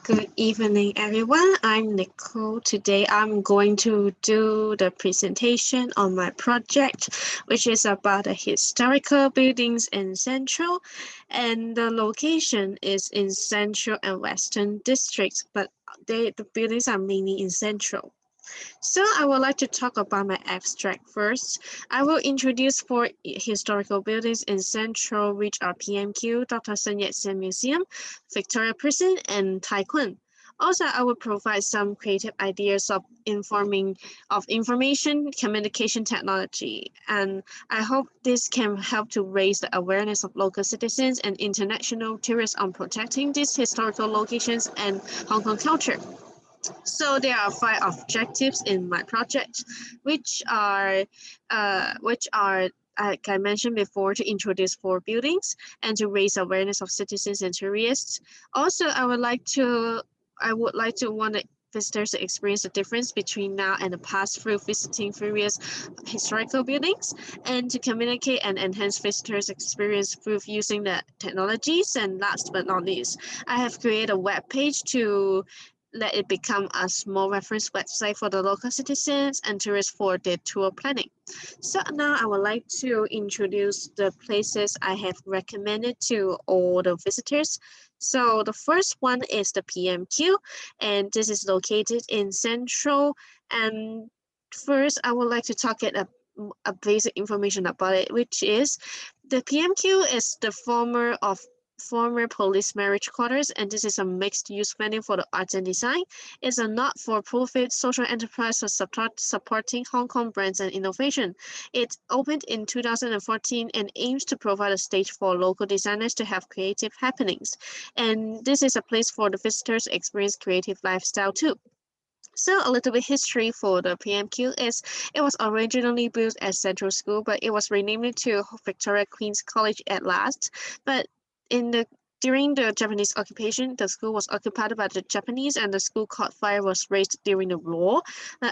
Good evening, everyone. I'm Nicole. Today I'm going to do the presentation on my project, which is about the historical buildings in Central. And the location is in Central and Western districts, but the buildings are mainly in Central. So I would like to talk about my abstract first. I will introduce four historical buildings in Central, which are PMQ, Dr. Sun Yat-sen Museum, Victoria Prison, and Taekwondo. Also, I will provide some creative ideas of information communication technology, and I hope this can help to raise the awareness of local citizens and international tourists on protecting these historical locations and Hong Kong culture. So there are five objectives in my project, which are, like I mentioned before, to introduce four buildings and to raise awareness of citizens and tourists. Also, I would like to want visitors to experience the difference between now and the past through visiting various historical buildings and to communicate and enhance visitors' experience through using the technologies. And last but not least, I have created a web page to let it become a small reference website for the local citizens and tourists for their tour planning. So now I would like to introduce the places I have recommended to all the visitors. So the first one is the PMQ, and this is located in Central. And first, I would like to talk a basic information about it, which is the PMQ is the former police marriage quarters, and this is a mixed-use venue for the arts and design. It's a not-for-profit social enterprise for supporting Hong Kong brands and innovation. It opened in 2014 and aims to provide a stage for local designers to have creative happenings. And this is a place for the visitors to experience creative lifestyle too. So a little bit history for the PMQ is it was originally built as Central School, but it was renamed to Victoria Queen's College at last. But in the during the Japanese occupation, the school was occupied by the Japanese and the school caught fire was raised during the war.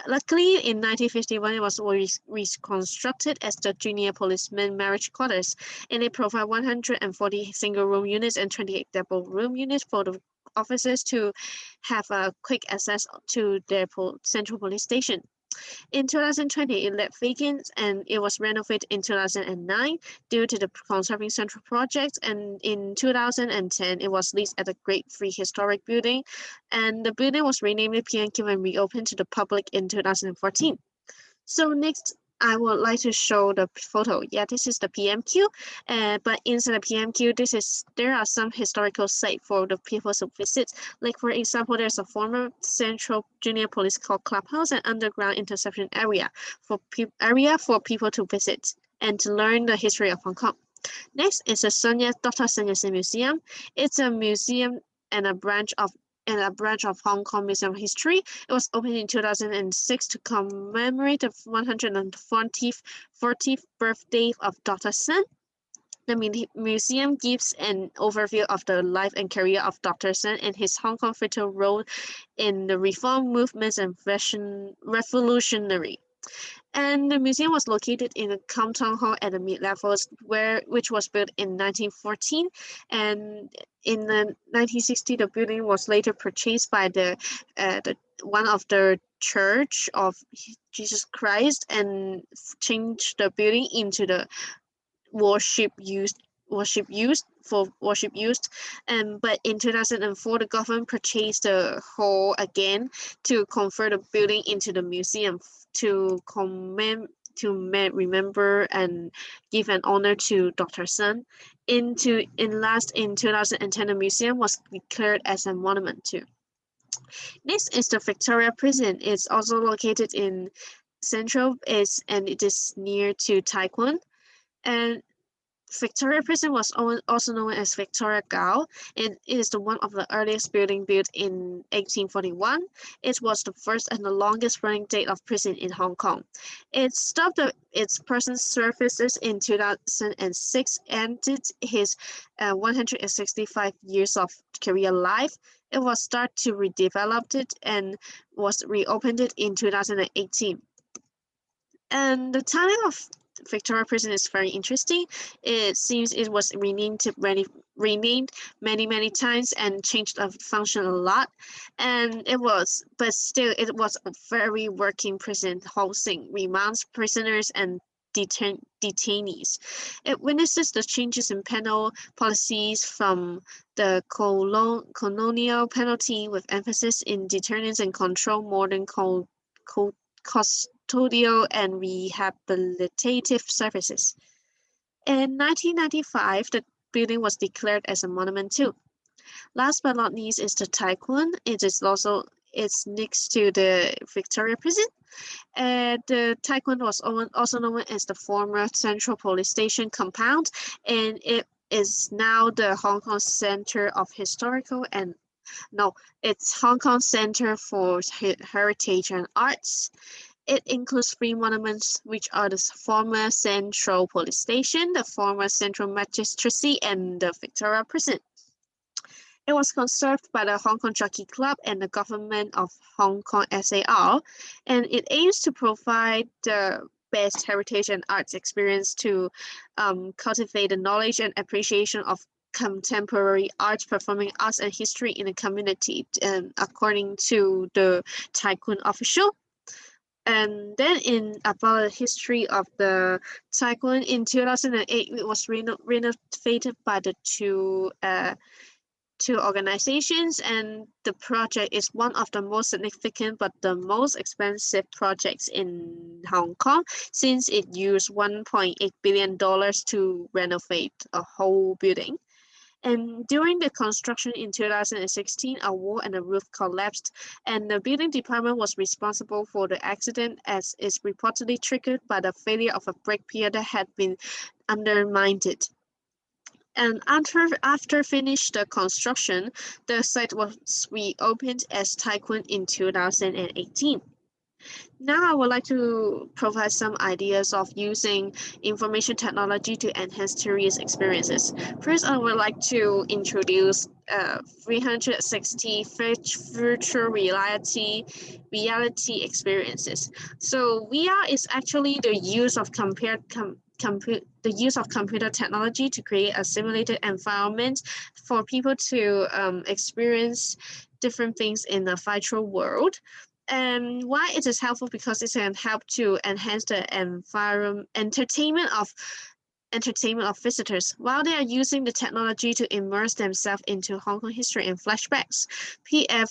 Luckily, in 1951, it was reconstructed as the junior policeman marriage quarters, and it provided 140 single room units and 28 double room units for the officers to have a quick access to their central police station. In 2020, it left vacant and it was renovated in 2009 due to the Conserving Central project. And in 2010, it was leased as a Grade 3 historic building. And the building was renamed PNQ and reopened to the public in 2014. So next, I would like to show the photo. Yeah, this is the PMQ, but inside the PMQ, there are some historical sites for the people to visit. Like for example, there's a former Central Junior Police called Clubhouse and underground interception area for people to visit and to learn the history of Hong Kong. Next is the Dr. Sun Yat-sen Museum. It's a museum and a branch of Hong Kong Museum of History. It was opened in 2006 to commemorate the 140th birthday of Dr. Sun. The museum gives an overview of the life and career of Dr. Sun and his Hong Kong vital role in the reform movements and revolutionary. And the museum was located in the Town Hall at the mid-levels, which was built in 1914. And in the 1960, the building was later purchased by the one of the Church of Jesus Christ and changed the building into the worship used worship used. But in 2004 the government purchased the hall again to convert the building into the museum to remember and give an honor to Dr. Sun. In 2010 the museum was declared as a monument too. Next is the Victoria Prison. It's also located in Central and it is near to Taekwondo. And Victoria Prison was also known as Victoria Gao, and it is the one of the earliest building built in 1841. It was the first and the longest running date of prison in Hong Kong. It stopped its prison services in 2006, ended his 165 years of career life. It was started to redevelop it and was reopened in 2018. And the timing of Victoria Prison is very interesting. It seems it was renamed many times and changed the function a lot. And but still, it was a very working prison, housing remand prisoners and detainees. It witnesses the changes in penal policies from the colonial penalty with emphasis in deterrence and control, modern custodial and rehabilitative services. In 1995, the building was declared as a monument too. Last but not least is the Taekwon. It's next to the Victoria Prison. The Taekwon was also known as the former Central Police Station compound, and it is now the Hong Kong Center of Historical and no, it's Hong Kong Center for Heritage and Arts. It includes three monuments, which are the former Central Police Station, the former Central Magistracy, and the Victoria Prison. It was conserved by the Hong Kong Jockey Club and the Government of Hong Kong SAR, and it aims to provide the best heritage and arts experience to cultivate the knowledge and appreciation of contemporary art, performing arts, and history in the community, according to the Tycoon official. And then in about the history of the Tycoon in 2008, it was renovated by the two organizations, and the project is one of the most significant but the most expensive projects in Hong Kong, since it used $1.8 billion to renovate a whole building. And during the construction in 2016, a wall and a roof collapsed, and the building department was responsible for the accident, as is reportedly triggered by the failure of a brake pier that had been undermined. And after finished the construction, the site was reopened as Taekwon in 2018. Now I would like to provide some ideas of using information technology to enhance tourist experiences. First, I would like to introduce 360 virtual reality experiences. So VR is actually the use of computer technology to create a simulated environment for people to experience different things in the virtual world. And why it is helpful? Because it can help to enhance the entertainment of visitors while they are using the technology to immerse themselves into Hong Kong history and flashbacks.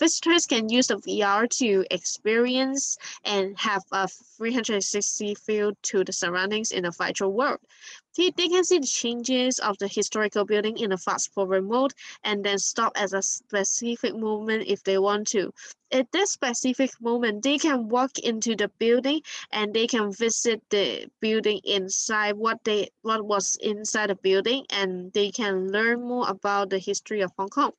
Visitors can use the VR to experience and have a 360 view to the surroundings in the virtual world. They can see the changes of the historical building in a fast-forward mode and then stop at a specific moment if they want to. At this specific moment, they can walk into the building and they can visit the building inside, what was inside the building, and they can learn more about the history of Hong Kong.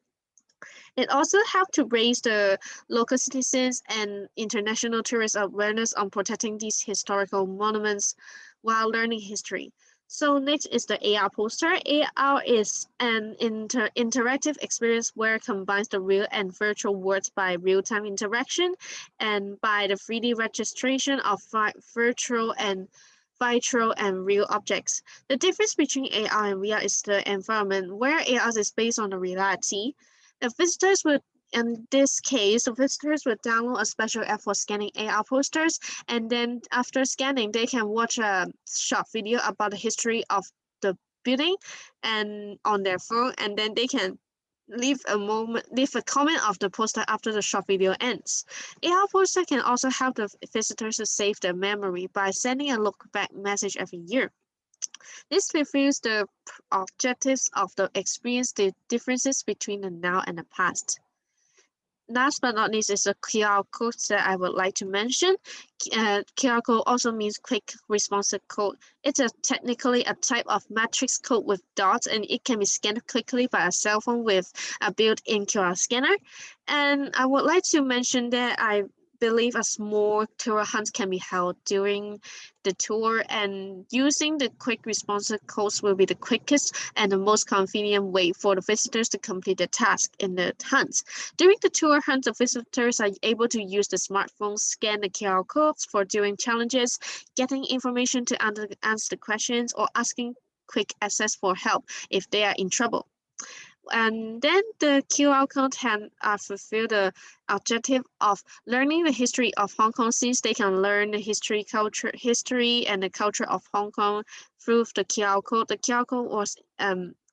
It also helped to raise the local citizens and international tourist awareness on protecting these historical monuments while learning history. So next is the AR poster. AR is an interactive experience where it combines the real and virtual worlds by real-time interaction and by the 3D registration of virtual and real objects. The difference between AR and VR is the environment, where AR is based on the reality. In this case, the visitors would download a special app for scanning AR posters, and then after scanning, they can watch a short video about the history of the building and on their phone, and then they can leave a comment of the poster after the short video ends. AR poster can also help the visitors to save their memory by sending a look back message every year. This reveals the objectives of the experience, the differences between the now and the past. Last but not least is the QR code that I would like to mention. QR code also means quick responsive code. It's technically a type of matrix code with dots, and it can be scanned quickly by a cell phone with a built-in QR scanner. And I would like to mention that I believe a small tour hunt can be held during the tour, and using the quick response codes will be the quickest and the most convenient way for the visitors to complete the task in the hunt. During the tour hunt, the visitors are able to use the smartphone, scan the QR codes for doing challenges, getting information to answer the questions, or asking quick access for help if they are in trouble. And then the QR code can fulfill the objective of learning the history of Hong Kong, since they can learn the history and the culture of Hong Kong through the QR code. The QR code was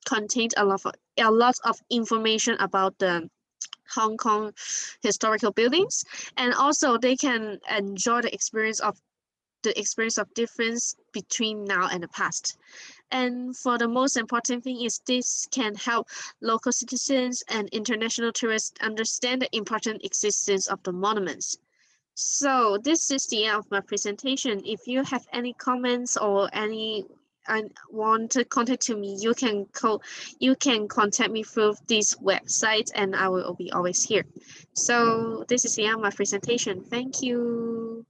contained a lot of information about the Hong Kong historical buildings, and also they can enjoy the experience of difference between now and the past. And for the most important thing is this can help local citizens and international tourists understand the important existence of the monuments. So this is the end of my presentation. If you have any comments or any and want to contact to me, you can contact me through this website, and I will be always here. So this is the end of my presentation. Thank you.